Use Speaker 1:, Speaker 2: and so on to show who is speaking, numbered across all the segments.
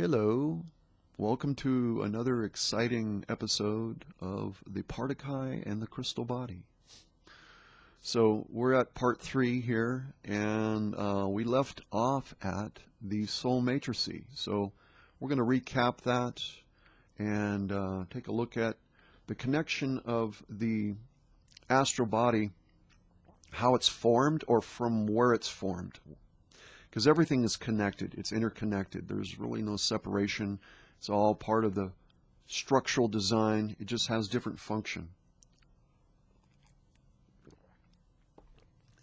Speaker 1: Hello, welcome to another exciting episode of the Partiki and the Crystal Body. So we're at part 3 here, and we left off at the soul matrices. So we're going to recap that and take a look at the connection of the astral body, how it's formed or from where it's formed. Because everything is connected, it's interconnected. There's really no separation. It's all part of the structural design. It just has different function.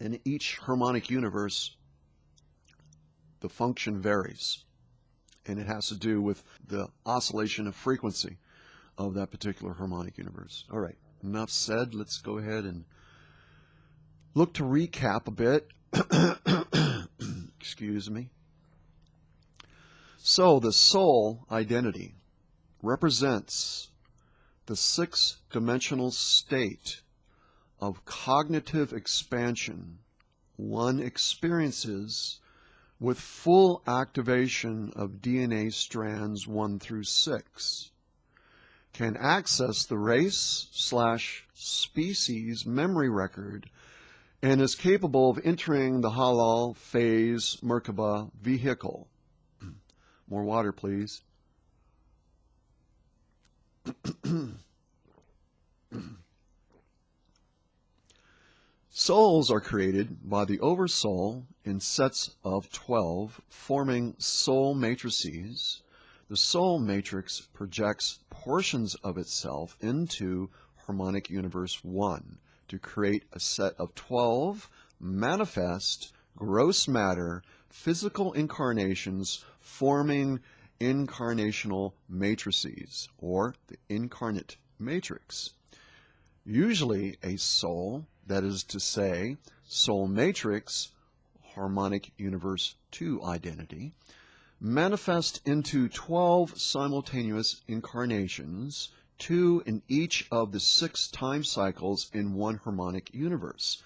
Speaker 1: In each harmonic universe, the function varies. And it has to do with the oscillation of frequency of that particular harmonic universe. All right, enough said. Let's go ahead and look to recap a bit. Excuse me. So the soul identity represents the six-dimensional state of cognitive expansion one experiences with full activation of DNA strands 1 through 6, can access the race/species memory record, and is capable of entering the halal phase Merkabah vehicle. More water, please. Souls are created by the Oversoul in sets of 12, forming soul matrices. The soul matrix projects portions of itself into harmonic universe 1 to create a set of 12 manifest gross matter physical incarnations forming incarnational matrices, or the incarnate matrix. Usually a soul, that is to say, soul matrix, harmonic universe 2 identity, manifest into 12 simultaneous incarnations, 2 in each of the 6 time cycles in one harmonic universe.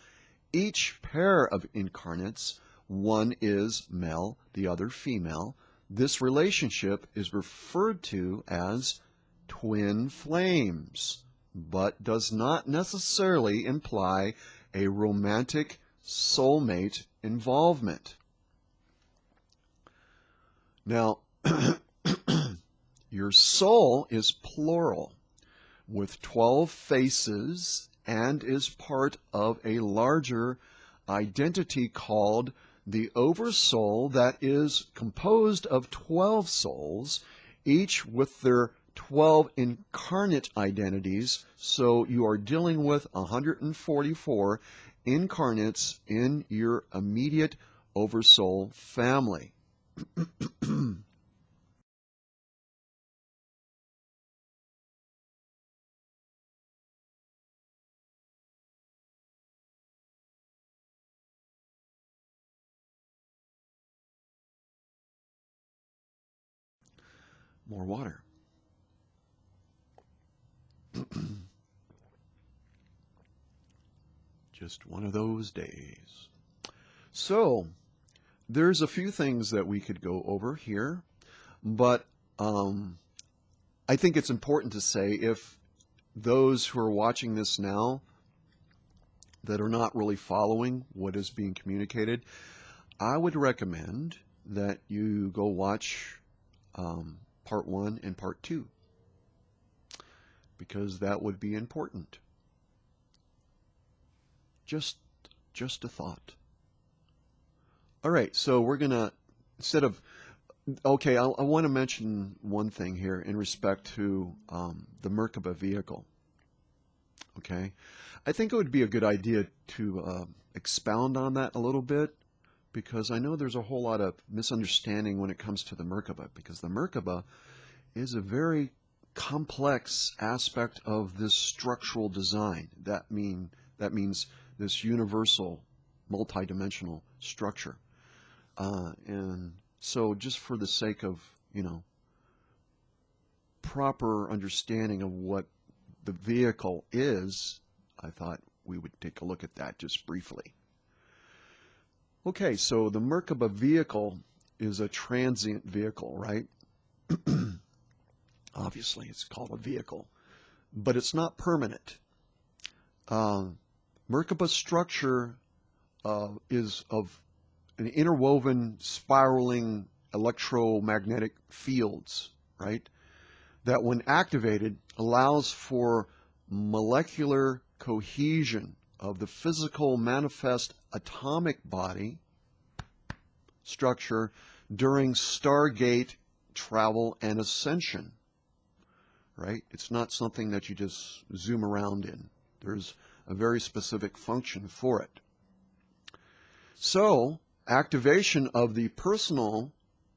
Speaker 1: Each pair of incarnates, one is male, the other female. This relationship is referred to as twin flames, but does not necessarily imply a romantic soulmate involvement. Now, your soul is plural, with 12 faces, and is part of a larger identity called the Oversoul, that is composed of 12 souls, each with their 12 incarnate identities. So you are dealing with 144 incarnates in your immediate Oversoul family. More water. Just one of those days. So, there's a few things that we could go over here, but I think it's important to say, if those who are watching this now that are not really following what is being communicated, I would recommend that you go watch part 1 and part 2, because that would be important. Just a thought. All right, so we're gonna, instead of, okay, I want to mention one thing here in respect to the Merkabah vehicle. Okay, I think it would be a good idea to expound on that a little bit, because I know there's a whole lot of misunderstanding when it comes to the Merkabah, because the Merkabah is a very complex aspect of this structural design. That means this universal, multidimensional structure. And so, just for the sake of, proper understanding of what the vehicle is, I thought we would take a look at that just briefly. Okay, so the Merkabah vehicle is a transient vehicle, right? Obviously, it's called a vehicle, but it's not permanent. Merkabah structure is of an interwoven, spiraling electromagnetic fields, right? That when activated allows for molecular cohesion of the physical manifest atomic body structure during Stargate travel and ascension, right? It's not something that you just zoom around in. There's a very specific function for it. So, activation of the personal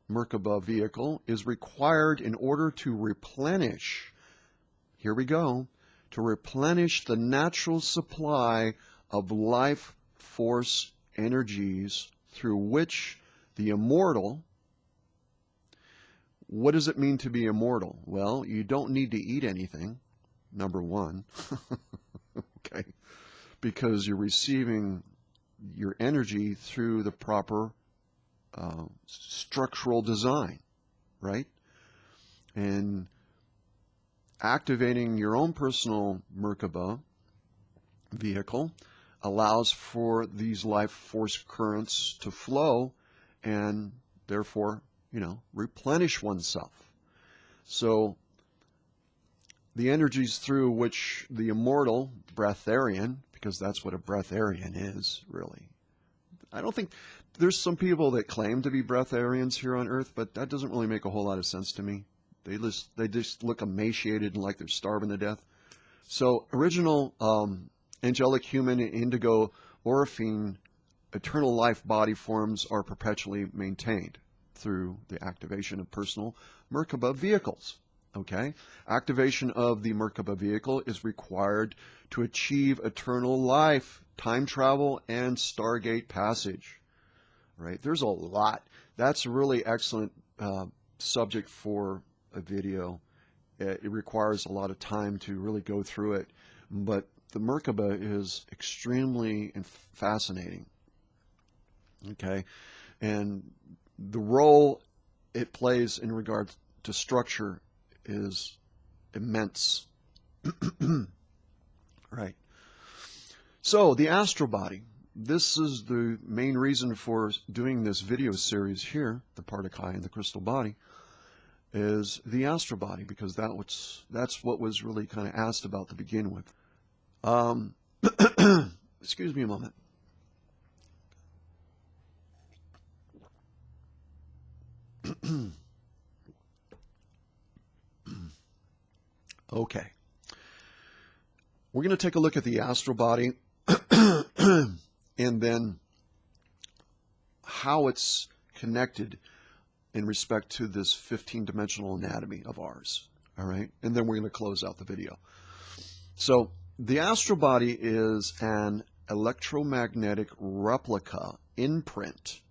Speaker 1: Merkabah vehicle is required in order to replenish, here we go, to replenish the natural supply of life force energies through which the immortal, what does it mean to be immortal? Well, you don't need to eat anything, number one, okay, because you're receiving your energy through the proper structural design, right? And activating your own personal Merkabah vehicle allows for these life force currents to flow and therefore, replenish oneself. So the energies through which the immortal breatharian, because that's what a breatharian is, really. I don't think there's some people that claim to be breatharians here on Earth, but that doesn't really make a whole lot of sense to me. They just look emaciated and like they're starving to death. So original angelic human indigo orphine eternal life body forms are perpetually maintained through the activation of personal Merkabah vehicles. Okay? Activation of the Merkabah vehicle is required to achieve eternal life, time travel, and Stargate passage. Right? There's a lot. That's a really excellent subject for a video. It requires a lot of time to really go through it. But the Merkabah is extremely fascinating. Okay? And the role it plays in regards to structure is immense. Right. So, the astral body. This is the main reason for doing this video series here, the Partiki and the crystal body, is the astral body, because that's what was really kind of asked about to begin with. Excuse me a moment. Okay. We're going to take a look at the astral body and then how it's connected in respect to this 15-dimensional anatomy of ours. All right? And then we're going to close out the video. So the astral body is an electromagnetic replica imprint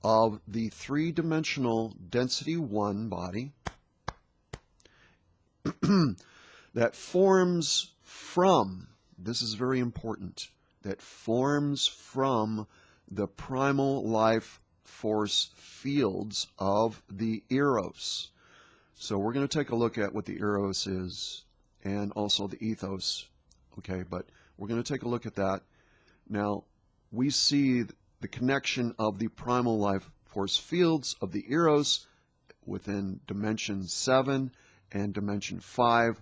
Speaker 1: of the three-dimensional density 1 body that forms from, this is very important, that forms from the primal life force fields of the eros. So we're going to take a look at what the eros is and also the ethos. Okay, but we're going to take a look at that. Now, we see the connection of the primal life force fields of the eros within dimension 7 and dimension 5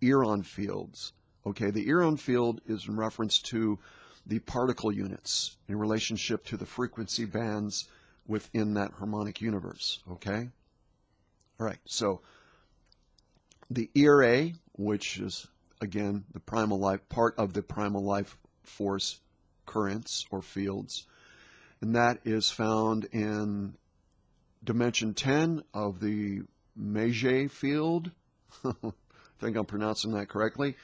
Speaker 1: eon fields. Okay, the eon field is in reference to the particle units in relationship to the frequency bands within that harmonic universe. Okay? All right, so the ERA, which is, again, the primal life, part of the primal life force currents or fields, and that is found in dimension 10 of the Meije field. I think I'm pronouncing that correctly.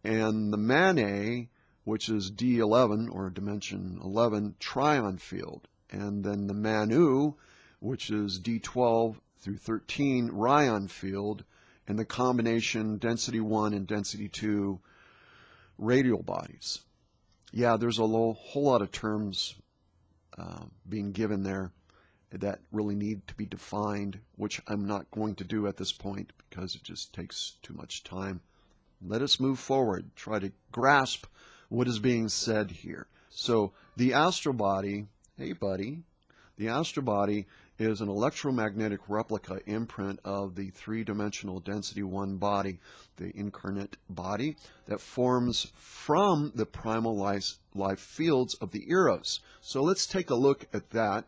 Speaker 1: And the Mane, which is D11 or dimension 11 trion field. And then the Manu, which is D12 through 13 Ryon field, and the combination density 1 and density 2 radial bodies. Yeah, there's a whole lot of terms being given there. that really need to be defined, which I'm not going to do at this point because it just takes too much time. Let us move forward, try to grasp what is being said here. So the astral body, hey buddy, the astral body is an electromagnetic replica imprint of the three-dimensional density 1 body, the incarnate body that forms from the primal life fields of the eros. So let's take a look at that.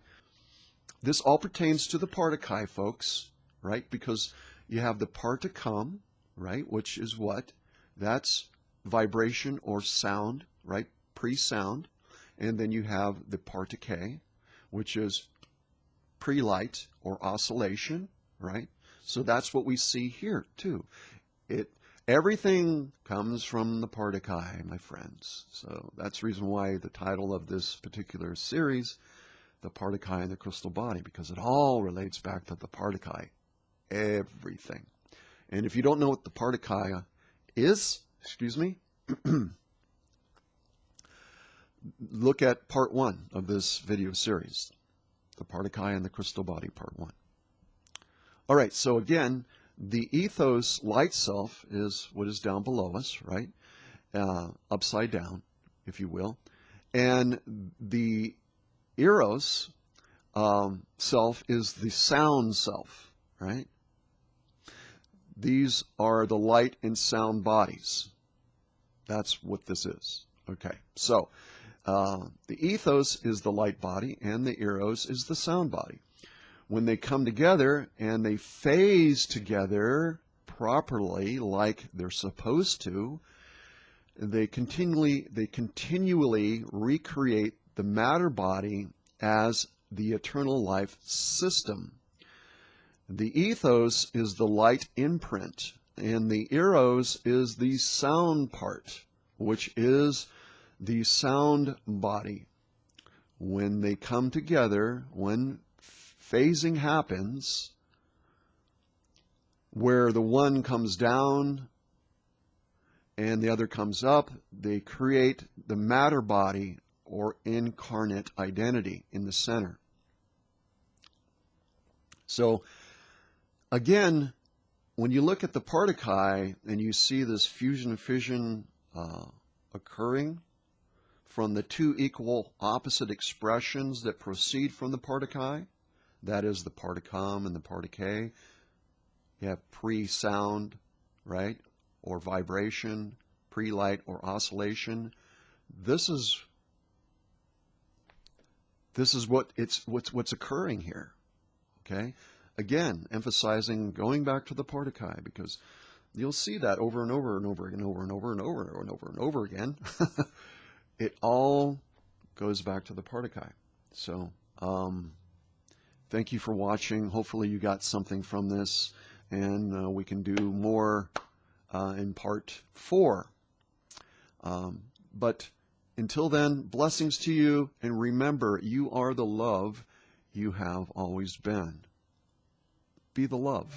Speaker 1: This all pertains to the Partiki, folks, right? Because you have the particum, right, which is what? That's vibration or sound, right? Pre-sound. And then you have the Partiki, which is pre-light or oscillation, right? So that's what we see here too. Everything comes from the Partiki, my friends. So that's the reason why the title of this particular series, The Partiki and the Crystal Body, because it all relates back to the Partiki. Everything. And if you don't know what the Partiki is, look at part 1 of this video series. The Partiki and the Crystal Body, part 1. All right, so again, the ethos light self is what is down below us, right? Upside down, if you will. And the eros self is the sound self, right? These are the light and sound bodies. That's what this is. Okay, so the ethos is the light body and the eros is the sound body. When they come together and they phase together properly like they're supposed to, they continually recreate the matter body as the eternal life system. The ethos is the light imprint, and the eros is the sound part, which is the sound body. When they come together, when phasing happens, where the one comes down and the other comes up, they create the matter body or incarnate identity in the center. So again, when you look at the Partiki and you see this fusion-fission occurring from the two equal opposite expressions that proceed from the Partiki, that is the particum and the Partiki. You have pre-sound, right, or vibration, pre-light or oscillation. This is what's occurring here. Okay, again, emphasizing going back to the Partiki, because you'll see that over and over and over and over and over and over and over and over again. It all goes back to the Partiki. So thank you for watching. Hopefully you got something from this, and we can do more in part 4. But until then, blessings to you, and remember, you are the love you have always been. Be the love.